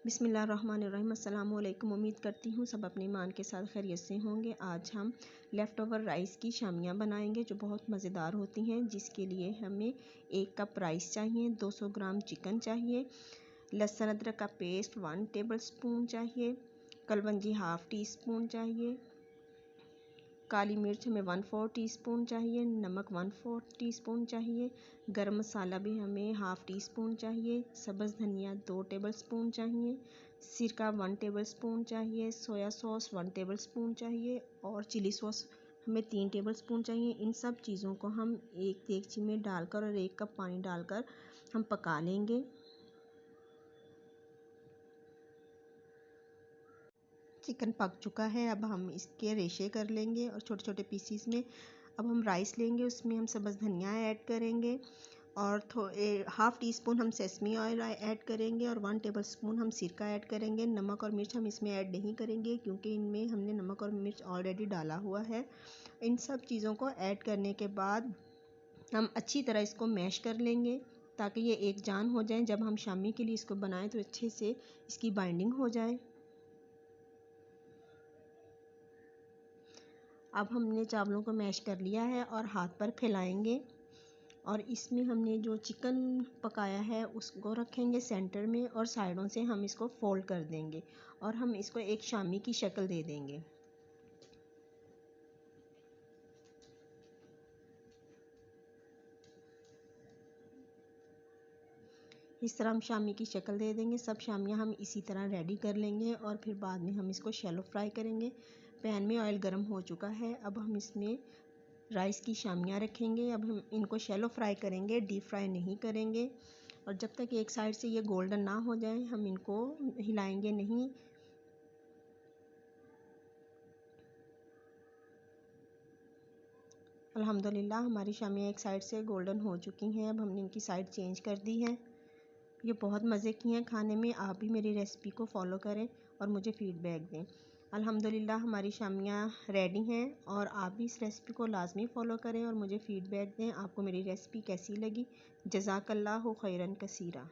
बिस्मिल्लाहिर्रहमानिर्रहीम। अस्सलाम वालेकुम। उम्मीद करती हूँ सब अपनी ईमान के साथ खैरियत से होंगे। आज हम लेफ़्ट ओवर राइस की शामियाँ बनाएंगे जो बहुत मज़ेदार होती हैं, जिसके लिए हमें 1 कप राइस चाहिए, 200 ग्राम चिकन चाहिए, लहसुन अदरक का पेस्ट 1 टेबल स्पून चाहिए, कलवंजी हाफ़ टी स्पून चाहिए, काली मिर्च हमें 1/4 टीस्पून चाहिए, नमक 1/4 टीस्पून चाहिए, गरम मसाला भी हमें हाफ़ टी स्पून चाहिए, सब्ज़ धनिया 2 टेबल स्पून चाहिए, सिरका 1 टेबल स्पून चाहिए, सोया सॉस 1 टेबल स्पून चाहिए और चिली सॉस हमें 3 टेबल स्पून चाहिए। इन सब चीज़ों को हम एक देगची में डालकर और 1 कप पानी डालकर हम पका लेंगे। चिकन पक चुका है, अब हम इसके रेशे कर लेंगे और छोटे छोटे पीसीस में। अब हम राइस लेंगे, उसमें हम सब्ज़ धनिया ऐड करेंगे और हाफ़ टी स्पून हम सेसमी ऑयल ऐड करेंगे और 1 टेबल स्पून हम सिरका ऐड करेंगे। नमक और मिर्च हम इसमें ऐड नहीं करेंगे क्योंकि इनमें हमने नमक और मिर्च ऑलरेडी डाला हुआ है। इन सब चीज़ों को ऐड करने के बाद हम अच्छी तरह इसको मैश कर लेंगे ताकि ये एक जान हो जाए। जब हम शामी के लिए इसको बनाएं तो अच्छे से इसकी बाइंडिंग हो जाए। अब हमने चावलों को मैश कर लिया है और हाथ पर फैलाएंगे और इसमें हमने जो चिकन पकाया है उसको रखेंगे सेंटर में और साइडों से हम इसको फोल्ड कर देंगे और हम इसको एक शामी की शक्ल दे देंगे। इस तरह हम शामी की शक्ल दे देंगे। सब शामियाँ हम इसी तरह रेडी कर लेंगे और फिर बाद में हम इसको शैलो फ्राई करेंगे। पैन में ऑयल गर्म हो चुका है, अब हम इसमें राइस की शामियाँ रखेंगे। अब हम इनको शैलो फ्राई करेंगे, डीप फ्राई नहीं करेंगे और जब तक एक साइड से ये गोल्डन ना हो जाए हम इनको हिलाएंगे नहीं। अल्हम्दुलिल्लाह हमारी शामियाँ एक साइड से गोल्डन हो चुकी हैं। अब हमने इनकी साइड चेंज कर दी है। ये बहुत मज़े की हैं खाने में। आप भी मेरी रेसिपी को फॉलो करें और मुझे फ़ीडबैक दें। अल्हम्दुलिल्लाह हमारी शामियाँ रेडी हैं और आप भी इस रेसिपी को लाजमी फ़ॉलो करें और मुझे फ़ीडबैक दें आपको मेरी रेसिपी कैसी लगी। जज़ाकल्लाहु खैरन कसीरा।